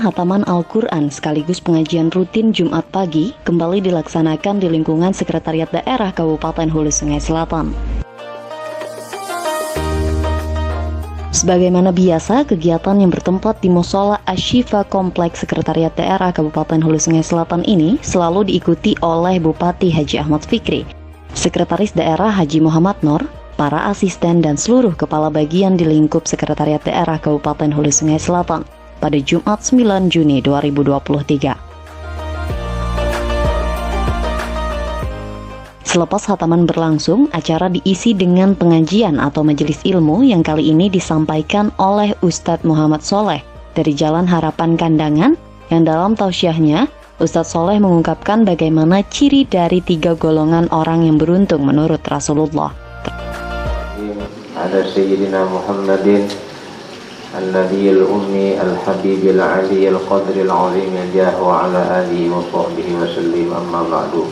Kegiatan hataman Al-Quran sekaligus pengajian rutin Jumat pagi kembali dilaksanakan di lingkungan Sekretariat Daerah Kabupaten Hulu Sungai Selatan. Sebagaimana biasa, kegiatan yang bertempat di Mushola Asy-Syifa Kompleks Sekretariat Daerah Kabupaten Hulu Sungai Selatan ini selalu diikuti oleh Bupati Haji Ahmad Fikri, Sekretaris Daerah Haji Muhammad Nur, para asisten dan seluruh kepala bagian di lingkup Sekretariat Daerah Kabupaten Hulu Sungai Selatan pada Jumat 9 Juni 2023. Selepas hataman berlangsung, acara diisi dengan pengajian atau majelis ilmu yang kali ini disampaikan oleh Ustadz Muhammad Soleh dari Jalan Harapan Kandangan, yang dalam tausiahnya, Ustadz Soleh mengungkapkan bagaimana ciri dari 3 golongan orang yang beruntung menurut Rasulullah. Ada Sayyidina Muhammadin An-Nabiyil Ummi Al-Habibil Aliyil Qadril Azim Jahu ala alihi wa sahbihi wa sallim, amma ba'du.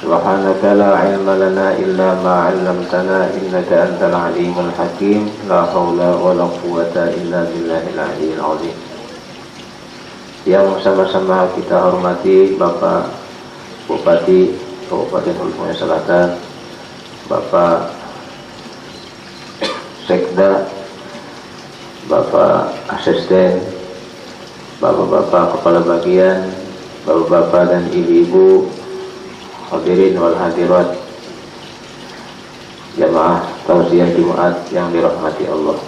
Subhanaka la ilma lana illa ma 'allamtana innaka antal alimul hakim. La haula wa la quwwata illa billahil aliyyil azim. Yang sama-sama kita hormati Bapak Bupati Kabupaten Hulu Sungai Selatan, Bapak Sekda, Bapak Asisten, Bapak-bapak kepala bagian, Bapak-bapak dan ibu-ibu, hadirin wal hadirat, jamaah tausiah Jumat yang dirahmati Allah.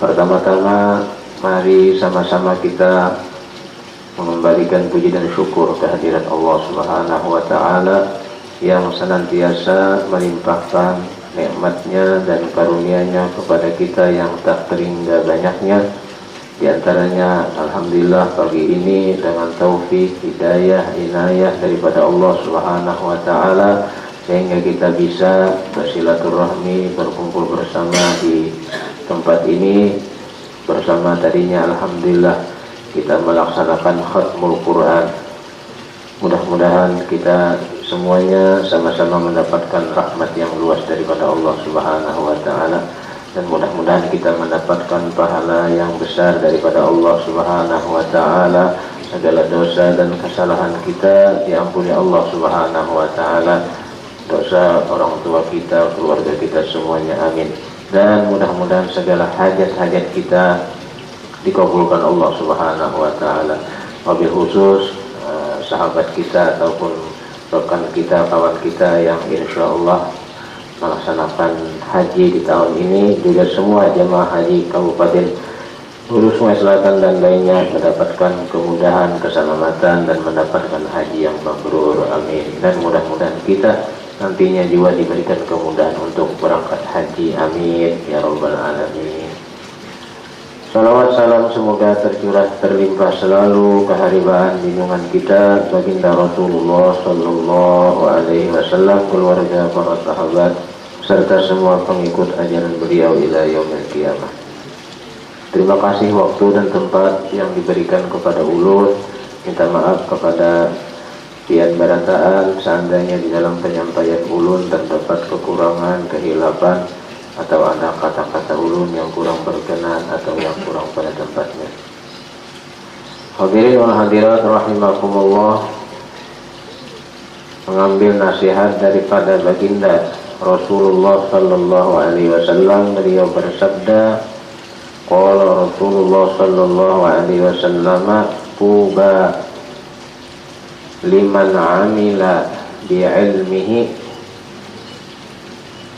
Pertama-tama, mari sama-sama kita mengembalikan puji dan syukur kehadirat Allah Subhanahu wa Ta'ala yang senantiasa melimpahkan nikmatnya dan karunia-Nya kepada kita yang tak terhingga banyaknya. Di antaranya alhamdulillah pagi ini dengan taufik, hidayah, inayah daripada Allah Subhanahu wa Ta'ala sehingga kita bisa bersilaturahmi, berkumpul bersama di tempat ini bersama. Tadinya alhamdulillah kita melaksanakan khatmul Quran. Mudah-mudahan kita semuanya sama-sama mendapatkan rahmat yang luas daripada Allah Subhanahu wa Ta'ala, dan mudah-mudahan kita mendapatkan pahala yang besar daripada Allah Subhanahu wa Ta'ala. Segala dosa dan kesalahan kita diampuni Allah Subhanahu wa Ta'ala, dosa orang tua kita, keluarga kita semuanya, amin. Dan mudah-mudahan segala hajat-hajat kita dikabulkan Allah Subhanahu wa Ta'ala. Wabil khusus sahabat kita ataupun rekan kita, kawan kita yang insya Allah melaksanakan haji di tahun ini, juga semua jemaah haji Kabupaten Hulu Sungai Selatan dan lainnya mendapatkan kemudahan, keselamatan, dan mendapatkan haji yang mabrur, amin. Dan mudah-mudahan kita nantinya juga diberikan kemudahan untuk berangkat haji, amin ya rabbal alamin. Salawat salam semoga tercurah terlimpah selalu keharibaan junjungan kita baginda Rasulullah Sallallahu Alaihi Wasallam, keluarga, para sahabat, serta semua pengikut ajaran beliau ila yaumil qiyamah. Terima kasih waktu dan tempat yang diberikan kepada ulun. Minta maaf kepada Pian Barataan seandainya di dalam penyampaian ulun terdapat kekurangan, kehilapan, atau ada kata-kata ulun yang kurang berkenan atau yang kurang pada tempatnya. Hadirin wal hadirat rahimakumullah, mengambil nasihat daripada baginda Rasulullah Sallallahu Alaihi Wasallam, beliau bersabda, qala Rasulullah Sallallahu Alaihi Wasallam, tuba liman amila bi'ilmihi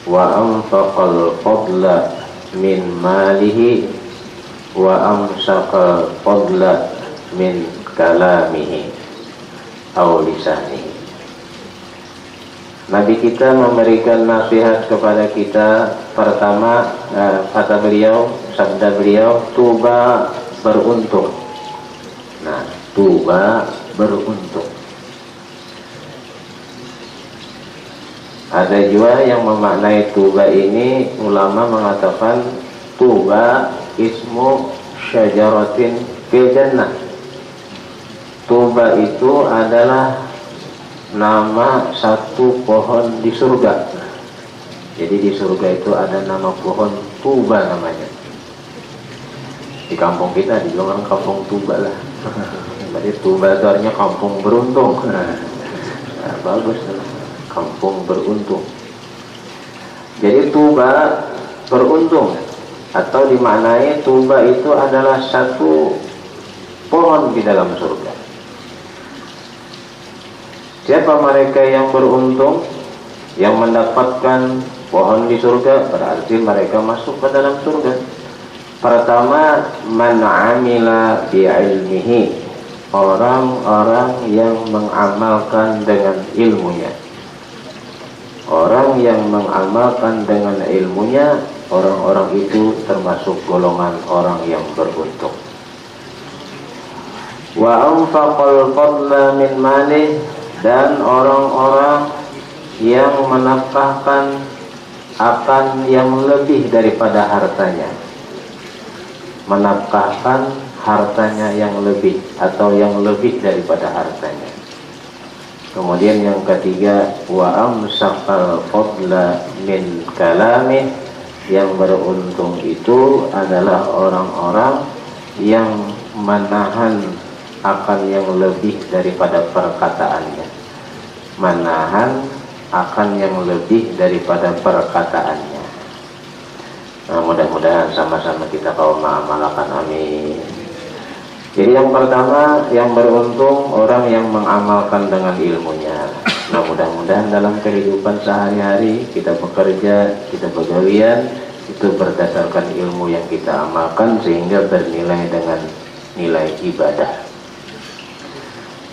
wa anfaqal fadla min malihi wa amsaqal fadla min kalamihi aw lisanihi. Nabi kita memberikan nasihat kepada kita. Pertama, kata beliau, sabda beliau, tuba beruntung. Nah, tuba beruntung. Ada juga yang memaknai tuba ini, ulama mengatakan tuba ismu syajaratin fil jannah. Tuba itu adalah nama satu pohon di surga. Jadi di surga itu ada nama pohon tuba namanya. Di kampung kita dibilang kampung Tuba lah. Berarti Tuba itu artinya kampung beruntung. Nah, bagus, kampung beruntung. Jadi Tuba beruntung, atau dimaknai Tuba itu adalah satu pohon di dalam surga. Siapa mereka yang beruntung, yang mendapatkan pohon di surga? Berarti mereka masuk ke dalam surga. Pertama, man amila bi'ilmihi, orang-orang yang mengamalkan dengan ilmunya. Orang yang mengamalkan dengan ilmunya, orang-orang itu termasuk golongan orang yang beruntung. Wa anfaqal fadla min malih, dan orang-orang yang menafkahkan akan yang lebih daripada hartanya. Menafkahkan hartanya yang lebih, atau yang lebih daripada hartanya. Kemudian yang ketiga, wa amsakal fadla min kalamih, yang beruntung itu adalah orang-orang yang menahan akan yang lebih daripada perkataannya. Menahan akan yang lebih daripada perkataannya. Nah, mudah-mudahan sama-sama kita kaum mengamalkan, amin. Jadi yang pertama, yang beruntung orang yang mengamalkan dengan ilmunya. Nah, mudah-mudahan dalam kehidupan sehari-hari kita bekerja, kita begawian, itu berdasarkan ilmu yang kita amalkan sehingga bernilai dengan nilai ibadah.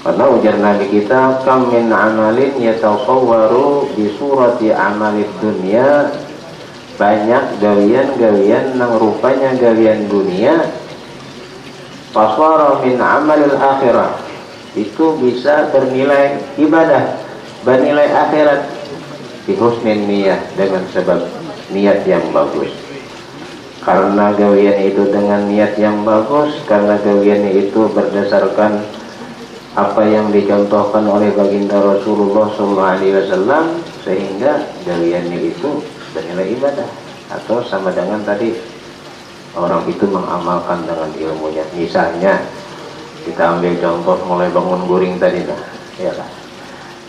Karena ujar Nabi kita, kam min amalin yatasawwaru bi surati amalid dunya, banyak gawian-gawian nang rupanya gawian dunia, faswara min amalil akhirah, itu bisa bernilai ibadah, bernilai akhirat, bi husnin niyah, dengan sebab niat yang bagus. Karena gawian itu dengan niat yang bagus, karena gawian itu berdasarkan apa yang dicontohkan oleh baginda Rasulullah SAW, sehingga gawiannya itu bernilai ibadah, atau sama dengan tadi orang itu mengamalkan dengan ilmunya. Misalnya kita ambil contoh mulai bangun guring tadi lah, ya kan?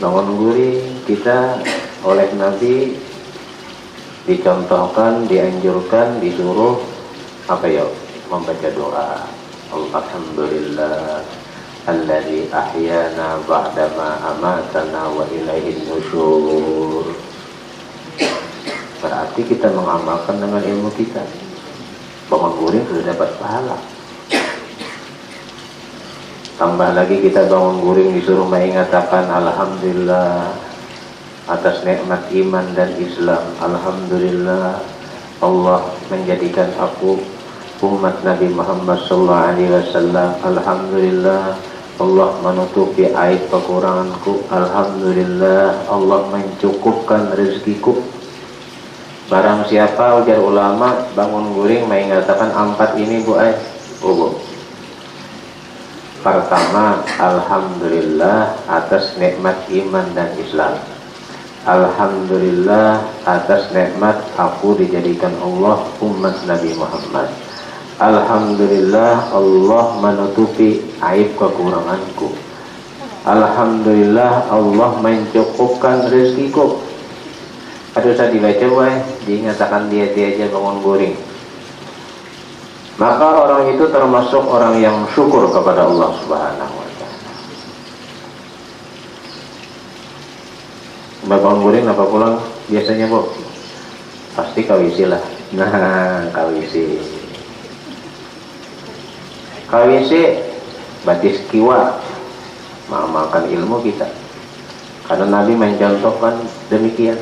Bangun guring kita oleh Nabi dicontohkan, dianjurkan, disuruh apa ya? Membaca doa. Alhamdulillah alladzi ahyana ba'dama amatana wa ilaihin nusyur. Berarti kita mengamalkan dengan ilmu kita. Bangun guring sudah dapat pahala. Tambah lagi kita bangun guring disuruh mengatakan alhamdulillah atas nikmat iman dan Islam. Alhamdulillah Allah menjadikan aku umat Nabi Muhammad SAW. Alhamdulillah Allah menutupi aib kekuranganku. Alhamdulillah Allah mencukupkan rezekiku. Barang siapa, ujar ulama, bangun guring mengatakan empat ini bu, bu. Pertama, alhamdulillah atas nikmat iman dan Islam. Alhamdulillah atas nikmat aku dijadikan Allah umat Nabi Muhammad. Alhamdulillah Allah menutupi aib kekuranganku. Alhamdulillah Allah mencukupkan rezekiku. Aduh, saya dibaca wah, dinyatakan dia aja bangun guring. Maka orang itu termasuk orang yang syukur kepada Allah Subhanahu wa ta'ala. Bangun guring apa pulang biasanya bu? Pasti kawisi lah. Nah, kawisi. Kawisi batis kiwa, mengamalkan ilmu kita. Karena Nabi mencontohkan demikian.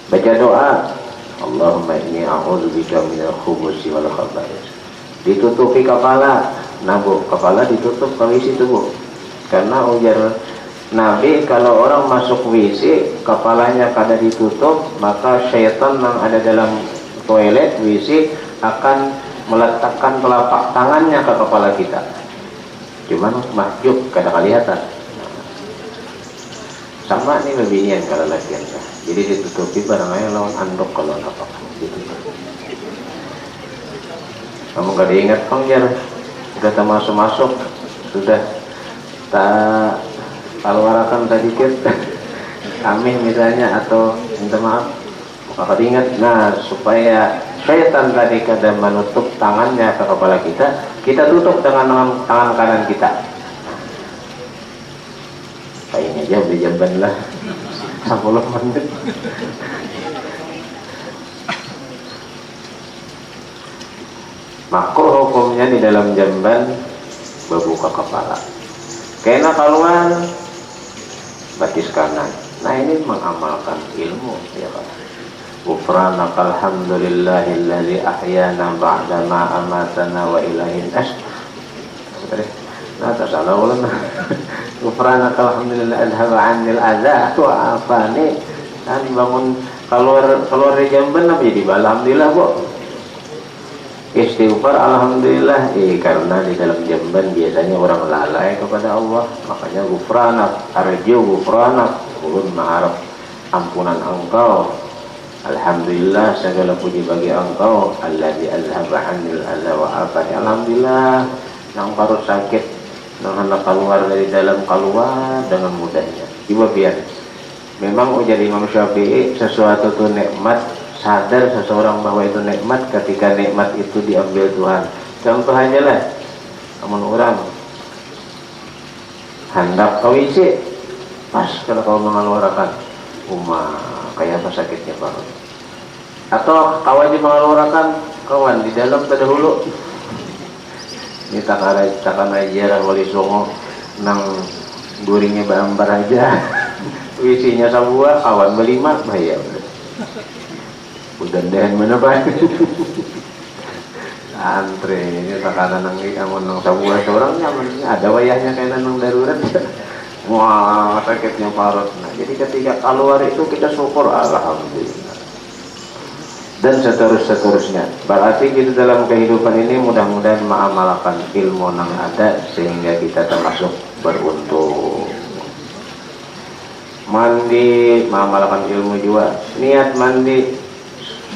Baca doa, Allahumma inni a'udzubika minal khubuthi wal khaba'is. Ditutupi kepala, nah bu, kepala ditutup kawisi itu bu. Karena ujar Nabi, kalau orang masuk WC kepalanya kada ditutup, maka syaitan yang ada dalam toilet WC akan meletakkan telapak tangannya ke kepala kita. Cuman mahjub kada kelihatan. Sama nih lebihnya kalau latihan. Jadi ditutupi barangnya lawan andok kalau apa ditutup. Kamu gak diingat Pengjar, sudah tak masuk sudah tak keluarkan sedikit kami misalnya, atau minta maaf, maka diingat. Nah, supaya syaitan tadi kadang menutup tangannya ke kepala kita tutup dengan tangan kanan kita. Kayaknya aja beli jamban lah 10 menit. Makruh hukumnya di dalam jamban berbuka kepala. Kena keluar batis kanan. Nah, ini mengamalkan ilmu, ya kan. Ghufranaka alhamdulillahilladzi ahyana ba'da ma amatana wa ilaihil nah, tak salah ulang. Ghufranaka alhamdulillah adhaba 'anil adza wa afani. Kan bangun keluar dari jamban apa jadi alhamdulillah, Bu. Istighfar alhamdulillah, karena di dalam jamban biasanya orang lalai kepada Allah, makanya ghufranak, arju ghufranak, ulun mengharap ampunan engkau. Alhamdulillah, segala puji bagi engkau, alladzi azhaba 'anil adza wa afani. Alhamdulillah, nang perut sakit, nang hendak keluar dari dalam, keluar dengan mudahnya. Coba biar memang ujar Imam Syafi'i, sesuatu itu nikmat, sadar seseorang bahwa itu nikmat ketika nikmat itu diambil Tuhan. Contoh aja lah, namun orang hendak kau isi, pas kalau kau mengeluarkan kayak apa sakitnya Pak. Atau kau aja mengeluarkan kawan di dalam terdahulu. Ini takkan aja wali songo nang guringnya bambar aja. Isinya sebuah kawan berlima bayar. Udah dehen mana Pak? Antre ini takanan nang amun nang sebuah seorang nyaman ada wayahnya kayak nang darurat. Wah, sakitnya parut. Nah, jadi ketika keluar itu kita syukur alhamdulillah. Dan seterusnya. Berarti kita dalam kehidupan ini mudah-mudahan mengamalkan ilmu yang ada sehingga kita termasuk beruntung. Mandi, mengamalkan ilmu juga. Niat mandi,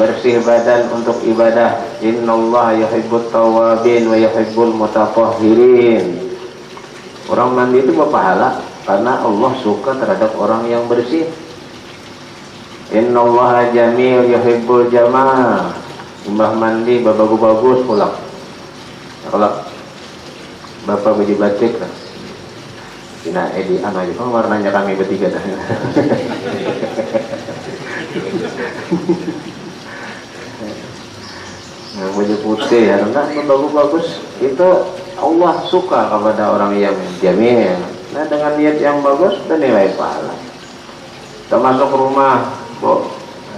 bersih badan untuk ibadah. Innallaha yuhibbut tawwabin wa yuhibbul mutatahhirin. Orang mandi itu berpahala karena Allah suka terhadap orang yang bersih. Innallaha jamil yuhibbul jamal. Mbah mandi bagus pulang. Kalau bapak baju batik lah. Cina Edi aja kan warnanya kami bertiga dah. Yang baju putih ya, enggak bagus itu Allah suka kepada orang yang jamil. Nah, dengan niat yang bagus dan nilai pahala. Termasuk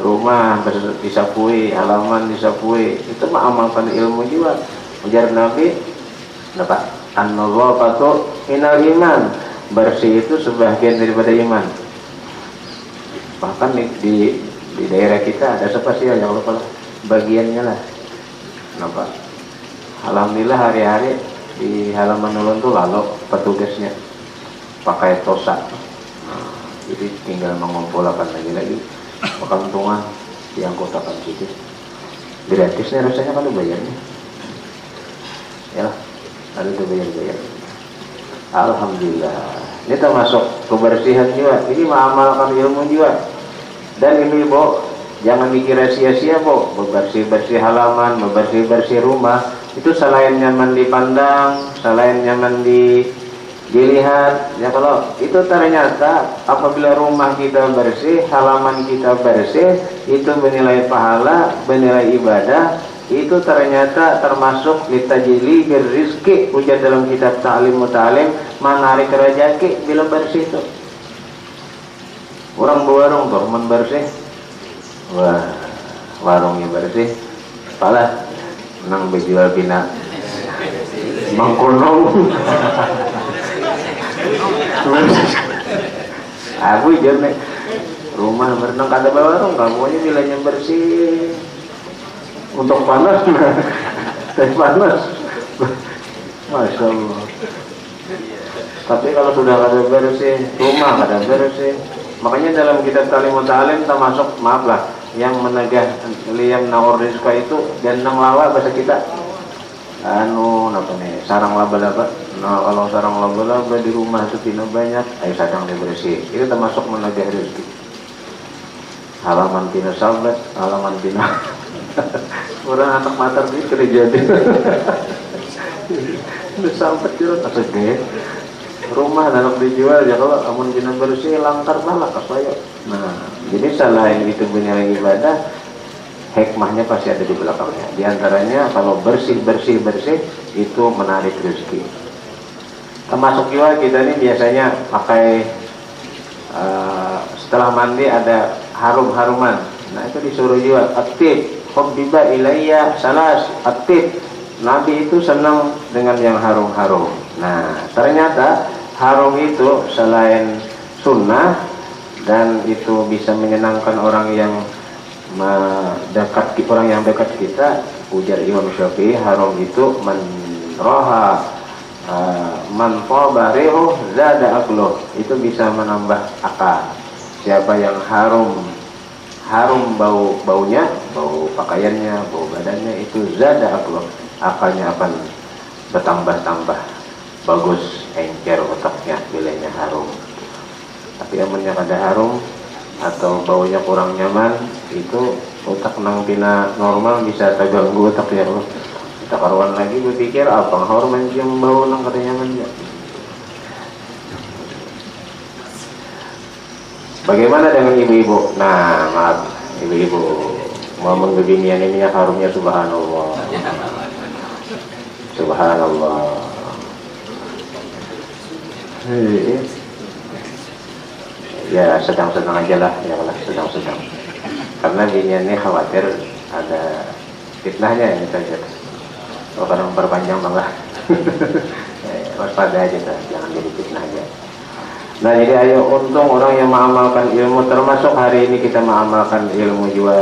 rumah disapui, halaman disapui, itu mengamalkan ilmu juga. Ujar Nabi, apa? An-nadhafatu minal iman. Bersih itu sebagian daripada iman. Bahkan di daerah kita ada spasial yang lupa bagiannya lah. Kenapa? Alhamdulillah hari-hari di halaman ulun tuh lalu petugasnya pakai tosa. Jadi tinggal mengumpulkan lagi keuntungan diangkutakan situ. Gratisnya rasanya kalau bayarnya. Ya lah, ada itu bayar. Alhamdulillah. Ini termasuk kebersihan juga. Ini mengamalkan ilmu juga. Dan ini jangan dikira sia-sia bersih-bersih halaman, bersih-bersih rumah. Itu selain nyaman dipandang, selain nyaman dilihat, ya kalau itu ternyata apabila rumah kita bersih, halaman kita bersih, itu bernilai pahala, bernilai ibadah, itu ternyata termasuk litajili birrizki. Ujar dalam kitab Ta'lim Muta'alim, menarik rezeki bila bersih itu. Orang berwarung tuh bersih, wah warungnya bersih, apalah menang berjual bina mangkunong. Aku nih rumah berenang kada warung, kamunya nilainya bersih. Untuk panas, panas, masya Allah. Tapi kalau sudah kada bersih, rumah kada bersih. Makanya dalam kitab Ta'lim Muta'alim termasuk, maaf lah, yang menegah liam nawar rizqa itu dan nang lawa bahasa kita. apa nih, sarang laba-laba. Nah, kalau sarang laba-laba di rumah itu tidak banyak, ayo sedang dibersih. Itu termasuk menagih rezeki. Halaman tina sahabat, halaman tina orang anak matar di kerja di udah sampai curhat asik rumah anak dijual ya kalau amun tina bersih langkar balak saya. Nah, jadi selain itu punya ibadah, hikmahnya pasti ada di belakangnya. Di antaranya kalau bersih itu menarik rezeki. Termasuk juga kita ini biasanya pakai setelah mandi ada harum-haruman. Nah, itu disuruh juga aktif. Hubbiba ilayya salas aktif. Nabi itu senang dengan yang harum-harum. Nah, ternyata harum itu selain sunnah dan itu bisa menyenangkan orang yang dekat kita, ujar Imam Syafi'i, harum itu man taba rihu zada akluh, itu bisa menambah akal. Siapa yang harum baunya, bau pakaiannya, bau badannya, itu zada akluh, akalnya akan bertambah bagus, encer otaknya bilanya harum. Tapi amunnya kada harum atau baunya kurang nyaman, itu otak nang pina normal bisa terganggu otaknya. Kita karuan lagi berpikir apa harum mencium bau nang kada nyaman ya. Bagaimana dengan ibu-ibu? Nah, maaf ibu-ibu mau menggeginian ini harumnya subhanallah. Subhanallah. Ya sedang-sedang aja lah, ya lah sedang-sedang. Karena biniannya khawatir ada fitnahnya ini saja. Kalau kadang memperpanjang malah waspada aja lah, jangan jadi fitnahnya. Nah, jadi ayo, untung orang yang mengamalkan ilmu, termasuk hari ini kita mengamalkan ilmu juga.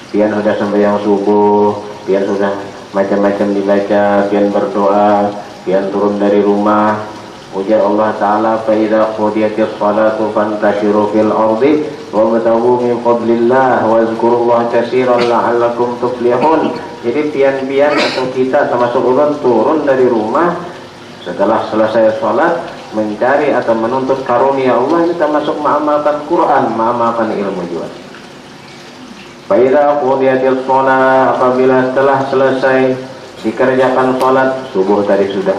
Pian sudah sembahyang subuh, pian sudah macam-macam dibaca, pian berdoa, pian turun dari rumah. Ujar Allah Ta'ala, فَإِذَا قُضِيَتِ الصَّلَاةُ فَانْتَشِرُوا فِي الْأَرْضِ وَابْتَغُوا مِنْ فَضْلِ اللَّهِ وَاذْكُرُوا اللَّهَ كَثِيرًا لَعَلَّكُمْ تُفْلِحُونَ. Jadi pian-pian atau kita termasuk ulun turun dari rumah setelah selesai sholat, mencari atau menuntut karunia Allah, ini termasuk mengamalkan Quran, mengamalkan ilmu juga. فَإِذَا قُضِيَتِ الصَّلَاةُ, apabila telah selesai dikerjakan sholat subuh tadi sudah,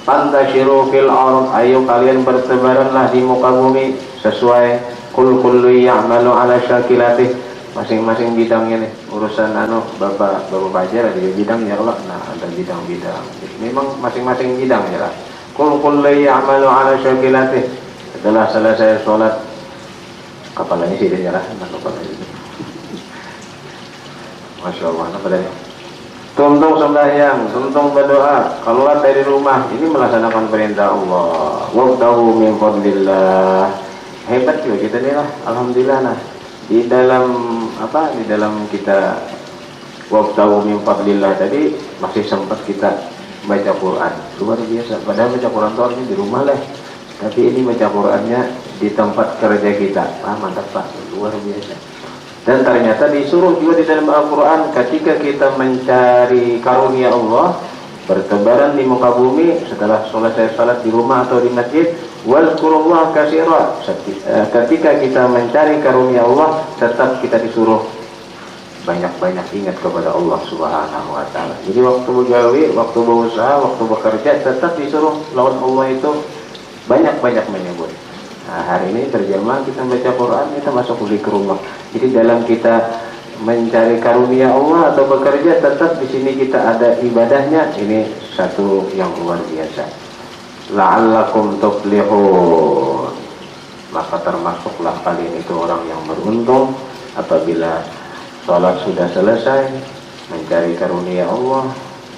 fantashiru fil ard, ayo kalian bertebaranlah di muka bumi sesuai kullu ya'malu ala syakilatih, masing-masing bidangnya nih. Urusan bapak Fajar ada bidangnya Allah. Nah, ada bidang-bidang. Memang masing-masing bidangnya lah. Kullu ya'malu ala syakilatih. Setelah selesai sholat, kepalanya sih dia nyerah, kepalanya. Masya Allah, apa tadi? Tuntung sembahyang, tuntung berdoa, keluar dari rumah, ini melaksanakan perintah Allah. Wabtahu min fadlillah. Hebat juga kita nih lah, alhamdulillah. Nah, di dalam kita wabtahu min fadlillah tadi masih sempat kita baca Quran. Luar biasa. Padahal baca Quran itu harusnya di rumah lah, tapi ini baca Qurannya di tempat kerja kita. Mantap Pak, luar biasa. Dan ternyata disuruh juga di dalam Al-Quran, ketika kita mencari karunia Allah, bertebaran di muka bumi setelah selesai salat di rumah atau di masjid, wazkurullah katsira. Ketika kita mencari karunia Allah, tetap kita disuruh banyak-banyak ingat kepada Allah Subhanahu wa Ta'ala. Jadi waktu begawi, waktu berusaha, waktu bekerja, tetap disuruh lawan Allah itu banyak-banyak menyebut. Nah, hari ini terjemah kita baca Quran, kita masuk zikrullah. Jadi dalam kita mencari karunia Allah atau bekerja, tetap di sini kita ada ibadahnya. Ini satu yang luar biasa. La'allakum tuflihun. Maka termasuklah kalian itu orang yang beruntung apabila sholat sudah selesai, mencari karunia Allah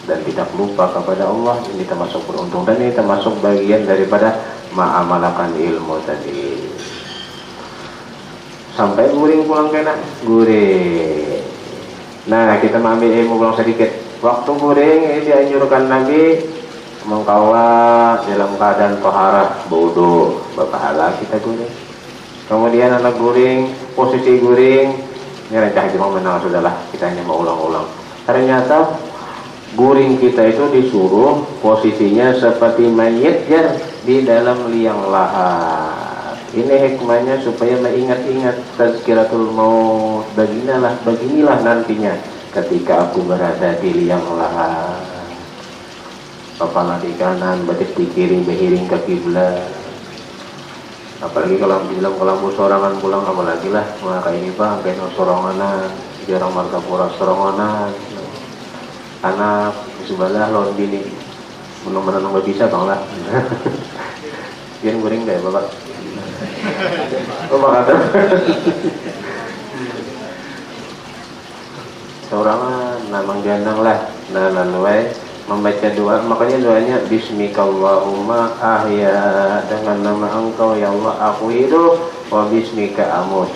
dan tidak lupa kepada Allah. Ini termasuk beruntung, dan ini termasuk bagian daripada mengamalkan ilmu tadi. Sampai guring pulang kena guring. Nah, kita ambil ilmu pulang sedikit. Waktu guring ini dianjurkan Nabi mengkawa dalam keadaan taharah, wudu, berpahala kita guring. Kemudian anak guring, posisi guring, ini rencah cuma menang, sudahlah, kita hanya mau ulang-ulang. Ternyata guring kita itu disuruh posisinya seperti mayit ya di dalam liang lahat. Ini hikmahnya supaya mengingat-ingat tazkiratul maut. Beginilah nantinya ketika aku berada di liang lahat. Kepala di kanan, badan di kiri, miring ke kiblat. Apalagi kalau bilang kalau sorangan pulang, apalagi lah maka ini pak kayak soranganan, jarang martapura soranganan. Anak di sebelah lawan bini menang-menang nggak bisa bang lah. Jangan goreng deh bapak. Oh ada. Sorangan, namang gandang lah. Nah lalu membaca doa, makanya doanya Bismikallahumma ahya, dengan nama engkau ya Allah aku hidup, wa bismika amut.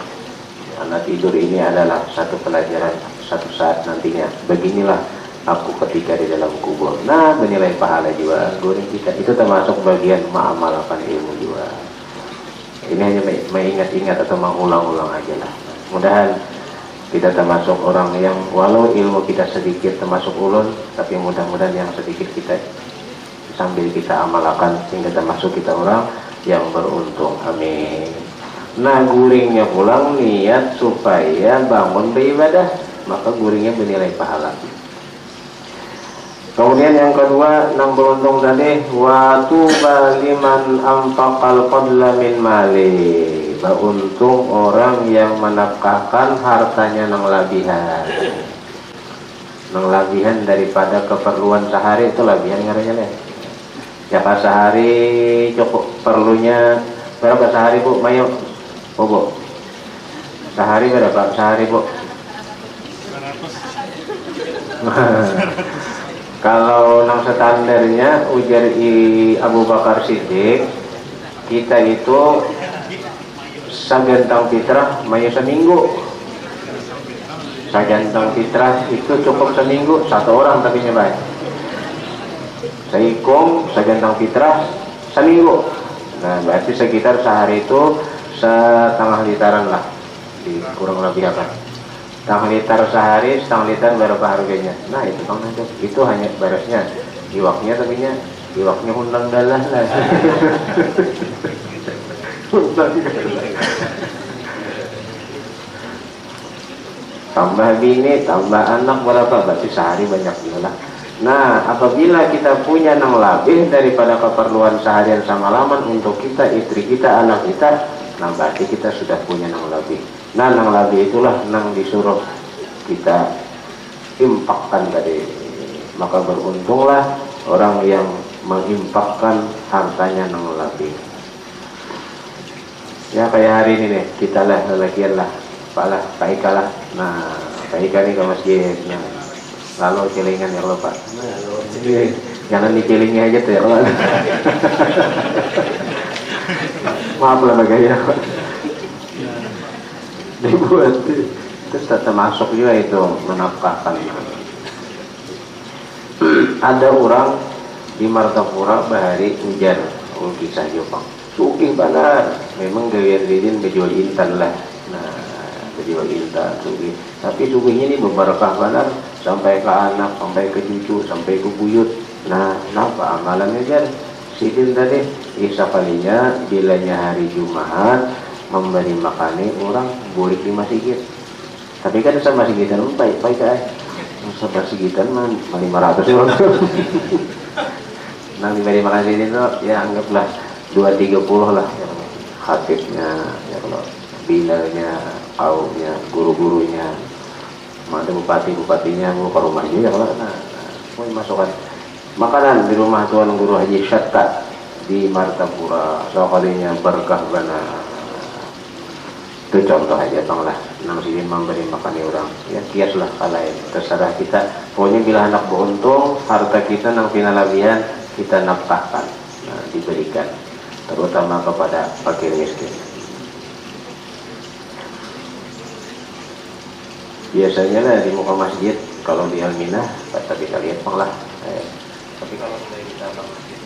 Anak tidur ini adalah satu pelajaran satu saat nantinya. Beginilah aku ketika di dalam kubur. Nah, menilai pahala juga. Goreng kita itu termasuk bagian mengamalkan ilmu juga. Ini hanya mengingat-ingat atau mengulang-ulang aja lah. Mudahan kita termasuk orang yang walau ilmu kita sedikit termasuk ulun, tapi mudah-mudahan yang sedikit kita sambil kita amalkan sehingga termasuk kita orang yang beruntung. Amin. Nah, guringnya pulang niat supaya bangun beribadah, maka guringnya bernilai pahala. Kemudian yang kedua, nang beruntung tadi, wa tuba liman anfaqal fadla min mali. Beruntung orang yang menafkahkan hartanya nang labihan. Nang labihan daripada keperluan sehari itu labihan ngarannya nih. Ya pas sehari cukup perlunya berapa sehari Bu? Mayo. Oh Bu. Sehari berapa? Sehari Bu. 200. Kalau nang standarnya ujar Abu Bakar Siddiq, kita itu sagantang fitrah mayu seminggu. Sagantang fitrah itu cukup seminggu, satu orang tapi nyebai. Saikum sagantang fitrah seminggu. Nah berarti sekitar sehari itu setengah literan lah, kurang lebih apa? Setengah liter sehari, setengah liter berapa harganya? Nah itu bang itu hanya beresnya, iwaknya tapi nya iwaknya undang dalah lah. Tambah bini, tambah anak berapa? Berarti sehari banyak juga lah. Nah apabila kita punya nang lebih daripada keperluan seharian sama laman untuk kita, istri kita, anak kita, nah berarti kita sudah punya nang lebih. Nah nang lebih itulah nang disuruh kita impakkan tadi. Maka beruntunglah orang yang mengimpakkan hartanya nang lebih. Ya kayak hari ini nih, kita lah lelakian lah, Pak Ika lah. Nah Pak Ika nih ke masjid, nah, lalu celingan ya Allah Pak. Jangan dikelingi aja tuh ya Allah. Maaf lah bagaya. Dibuat terus termasuk juga itu menafkahkan. Ada orang di Martapura bahari hujan, kisah Jepang sukih benar, memang gaya-gayain berjual intan lah. Nah berjual intan sukih, tapi sukihnya ini berbarakah benar sampai ke anak, sampai ke cucu, sampai ke buyut. Nah kenapa amalannya jar sidin tadi isa kalinya bilanya hari Jumat memberi makani orang burik di masjid. Tapi kan sama masjidan baik-baik kan. Sama masjidan mah 500 orang. Nang diberi makan sini tuh ya anggaplah 230 lah yang khatibnya, ya kalau binarnya, kaumnya, guru-gurunya, ada bupati-bupatinya mau ke rumah juga kalau mau masukkan makanan di rumah Tuan Guru Haji Syatta di Martapura. Soalnya berkah benar. Itu contoh aja bang lah, nang sini memberi makan orang ya kiaslah kalain terserah kita. Pokoknya bila anak beruntung harta kita nang pinalabihan kita nafkahkan, nah, diberikan terutama kepada fakir miskin. Biasanya lah di muka masjid kalau di Alminah kita bisa lihat bang lah, tapi kalau sudah kita bang masjid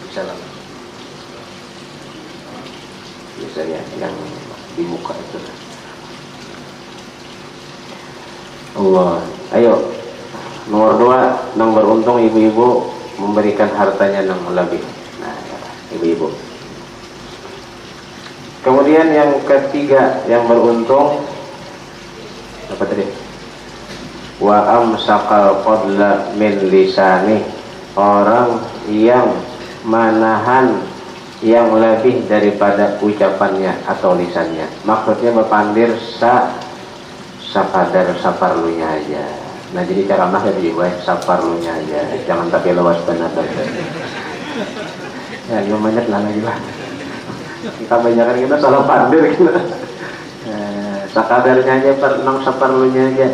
bisa lah. Biasanya yang di muka itu Allah. Ayo, nomor 2, yang beruntung ibu-ibu memberikan hartanya yang lebih. Nah, ibu-ibu. Kemudian yang ketiga yang beruntung apa tadi? Wa amsakal qadla min lisani, orang yang menahan yang lebih daripada ucapannya atau lisannya. Maksudnya berpandir sakadar saparlunya aja. Nah, jadi cara mah lebih baik saparlunya aja, jangan tapi luas benar. Ya, ini banyak lah lagi lah. Kita banyakan kita salah pandir kita. Sakadarnya aja, nang saparlunya aja.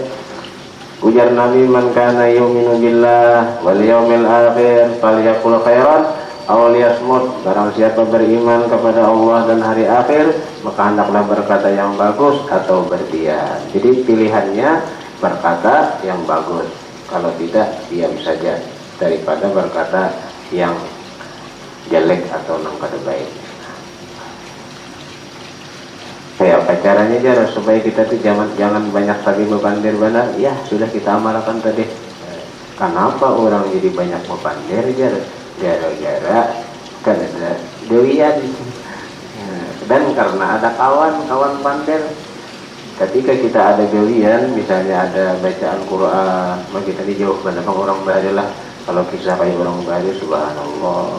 Ujar Nabi, man kana yu'minu billah wal yaumil akhir falyaqul khairan aw liyasmut. Barang siapa beriman kepada Allah dan hari akhir, maka hendaklah berkata yang bagus atau berdiam. Jadi pilihannya berkata yang bagus, kalau tidak diam saja daripada berkata yang jelek atau nang kada baik. Kayak apa caranya jar supaya kita tuh jangan banyak lagi berpandir benar? Ya sudah kita amalkan tadi. Kenapa orang jadi banyak berpandir jar? Gara-gara kan ada dewian. Dan karena ada kawan pandir. Ketika kita ada dewian, misalnya ada bacaan Quran, maka kita dijauh benar orang baru lah. Kalau kisah kayak orang baru, subhanallah.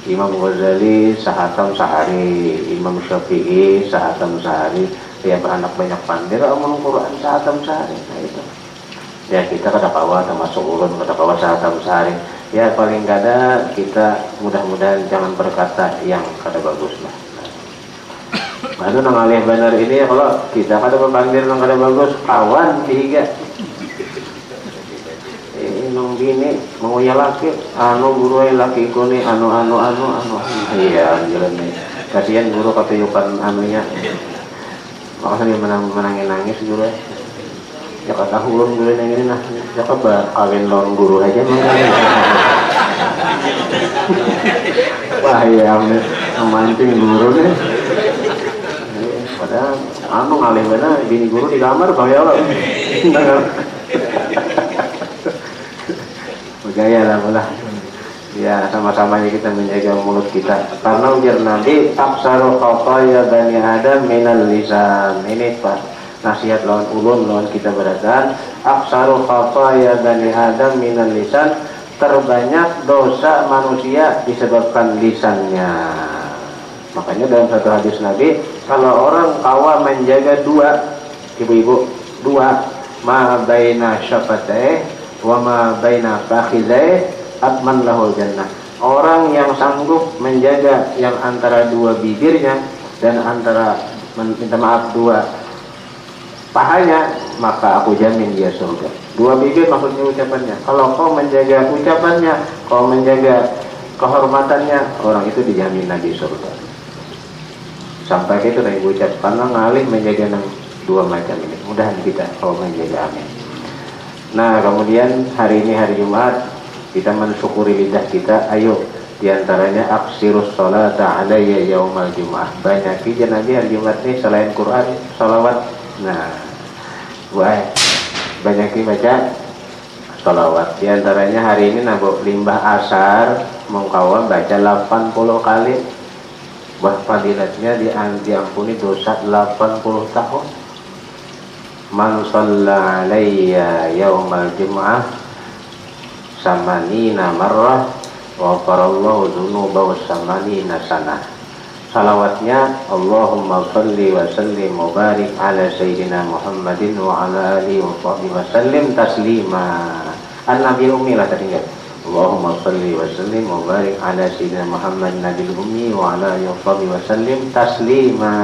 Imam Ghazali sahatam sehari, Imam Syafi'i sahatam sehari, dia beranak banyak pandir, omong Quran sahatam sehari. Nah itu. Ya kita kada kawa termasuk ulun kada kawa sahatam sehari. Ya paling kada kita mudah-mudahan jangan berkata yang kada bagus lah. Baru nang alih benar ini kalau kita kada berpandir nang kada bagus, kawan tiga. Nung bini mau ya laki anu guru laki ko ni anu iya jalan nih kasihan guru katuyukan anunya makanya menangin nangis guru ya kata hulun guru yang ini nah ya kabar kawin lawan guru aja makanya wah ya memancing guru nih padahal anu ngalih mana bini guru di kamar kau ya Allah gaya lah ya sama-sama kita menjaga mulut kita karena ujar Nabi aksaru khataya bani adam minal lisan. Ini Pak nasihat lawan ulun lawan kita beratan aksaru khataya bani adam minal lisan, terbanyak dosa manusia disebabkan lisannya. Makanya dalam satu hadis Nabi, kalau orang kawa menjaga dua, ibu-ibu, dua ma baina syafatih wa ma baina fakhidai atman lahul jannah. Orang yang sanggup menjaga yang antara dua bibirnya dan antara minta maaf dua pahanya, maka aku jamin dia surga. Dua bibir maksudnya ucapannya. Kalau kau menjaga ucapannya, kau menjaga kehormatannya, orang itu dijamin Nabi surga. Sampai itu dari ucap karena ngalih menjaga dua macam ini. Mudahan kita kalau menjaga, amin. Nah kemudian hari ini hari Jumat, kita mensyukuri lidah kita. Ayo diantaranya aksirus sholata alayya yaumal jum'ah. Banyaki Nabi hari Jumat ini selain Quran, sholawat. Nah banyaki baca sholawat. Diantaranya hari ini nabok limbah asar mengkawa baca 80 kali. Buat fadilatnya diampuni dosa 80 tahun. Man shalla alayya yaumal jum'ah samanina marrah wa farallahu dhunubahu samanina sanah. Salawatnya Allahumma salli wa sallim wa barik ala sayyidina Muhammadin wa ala alihi wa sahbihi wa sallim taslima. An-Nabi Ummi lah tadi kan. Allahumma salli wa sallim wa barik ala sayyidina Muhammad Nabil Ummi wa ala alihi wa sahbihi wa sallim taslima.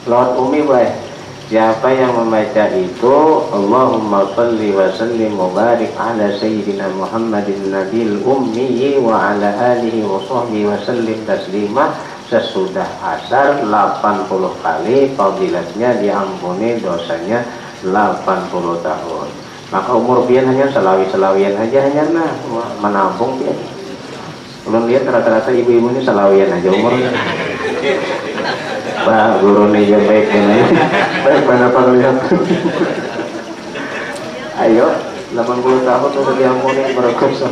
Lawat Ummi baik. Siapa yang membaca itu Allahumma salli wa sallim wa barik ala sayyidina Muhammadin nabil ummi wa ala alihi wa sahbihi wa sallim taslima, sesudah asar 80 kali, fadilatnya diampuni dosanya 80 tahun. Maka umur pian hanya selawi-selawian aja hanya nah menabung pian. Belum lihat rata-rata ibu-ibu ini selawian aja umurnya. Bah, guru nih yang baik ini. Baik mana Pak lihat. Ayo 80 tahun udah diampuni berkuasa.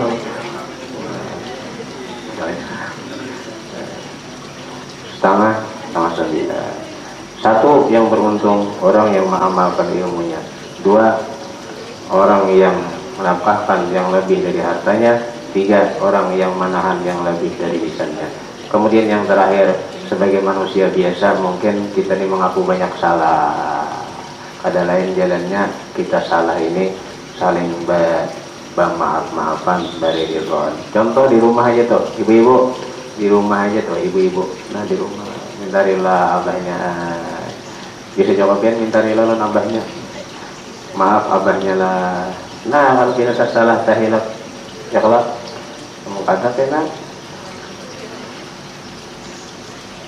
Setengah 9. Satu, yang beruntung orang yang mengamalkan ilmunya. Dua, orang yang menafkahkan yang lebih dari hartanya. Tiga, orang yang menahan yang lebih dari lisannya. Kemudian yang terakhir, sebagai manusia biasa mungkin kita ini mengaku banyak salah. Ada lain jalannya kita salah ini saling maaf-maafan baridillah. Contoh di rumah aja tuh, ibu-ibu di rumah aja tuh, ibu-ibu. Nah di rumah mintarilah abahnya. Bisa jawabin mintarilah lo abahnya. Maaf abahnya lah. Nah kalau kita salah tahilaf ya kalau kamu kata kena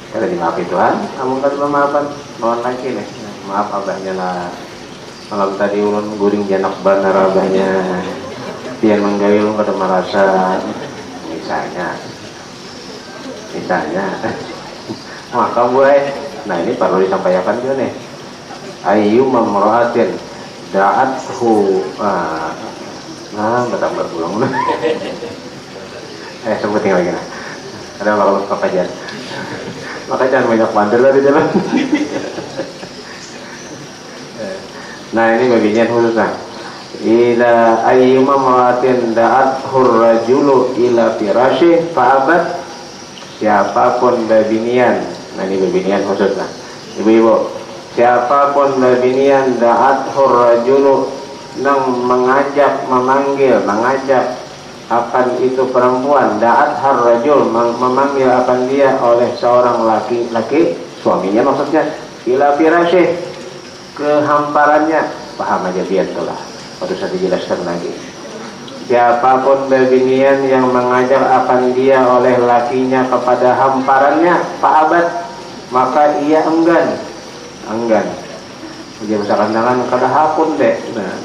kalau dimaafi Tuhan, kamu kan maafan mohon lagi nih. Maaf abahnya lah. Malam tadi ulun guring janak banar abahnya. Dia menggayung pada merasa misalnya maka gue nah ini perlu disampaikan juga nih. Ayyuma mar'atin da'athu betambah pulang sebutin lagi nah. Ada kalau kajian maka jangan banyak bandel lah di jalan. Nah ini bagian khususnya. Ila ayyuma mar'atin da'athur rajulu ila firasyih fa'abat. Siapapun babinian, nah ini babinian khususnya. Ibu-ibu, siapapun babinian da'athur rajulu nang mengajak akan itu perempuan, da'athur rajul memanggil akan dia oleh seorang laki-laki, suaminya maksudnya, ila firasyih, ke hamparannya. Paham aja biar itulah, harus saya dijelaskan lagi. Siapapun babinian yang mengajak akan dia oleh lakinya kepada hamparannya, fa'abat, maka ia enggan. Dia misalkan dengan kada hakun deh. Nah,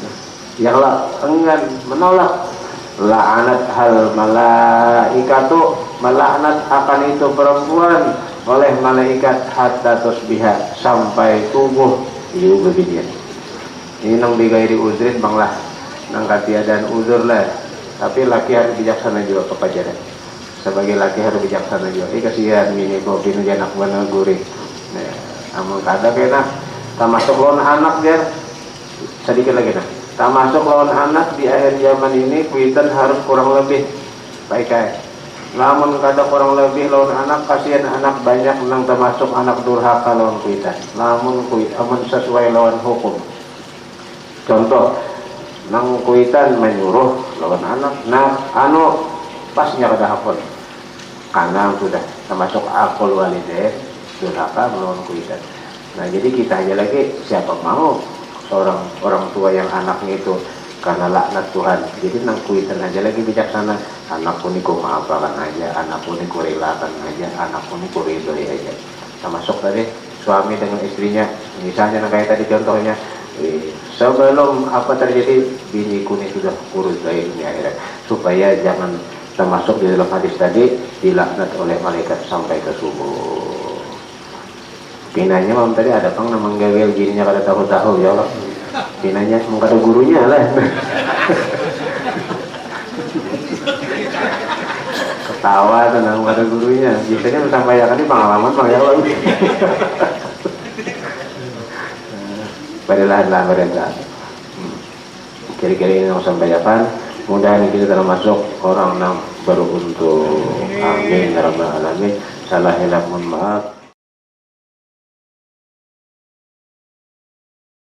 yang enggan, menolak. La'anat hal malaikatu, melaknat akan itu perempuan oleh malaikat hatta tusbiha, sampai tubuh ibu babinian. Ini nang bigairi uzrin banglah. Nang katiadaan uzur lah, tapi laki harus bijaksana juga kepajaran. Sebagai laki harus bijaksana juga. Kasihan mini kopi nu janak bener gurih. Nah, amun kada kena, tak masuk lawan anak dia. Sedikit lagi nah. Tak masuk lawan anak di akhir zaman ini kuitan harus kurang lebih baik kayak. Namun kada kurang lebih lawan anak, kasihan anak banyak nang termasuk anak durhaka lawan kuitan. Namun amun sesuai lawan hukum. Contoh nang kuitan menyuruh lawan anak, nah pasnya kada hakun karena sudah termasuk akul walidain durhaka melawan kuitan. Nah jadi kita aja lagi siapa mau seorang orang tua yang anaknya itu karena laknat Tuhan, jadi nang kuitan aja lagi bijaksana. Anakku niku maafkan aja, anakku niku relakan aja, anakku niku ridhoi aja. Termasuk tadi suami dengan istrinya, misalnya kayak tadi contohnya, sebelum apa terjadi biniku ini sudah kurus dari dunia akhirat, supaya jangan termasuk di dalam hadis tadi dilaknat oleh malaikat sampai ke subuh. Pinanya malam tadi ada pang namang gawel jininya kada tahu-tahu ya Allah. Pinanya mengkata gurunya lah. Ketawa tentang kata gurunya. Biasanya disampaikan di pengalaman bang ya Allah. Barilah kira-kira ini yang sampaikan. Mudah-mudahan kita termasuk orang yang beruntung. Amin ya rabbal alamin. Salah hilaf, mohon maaf.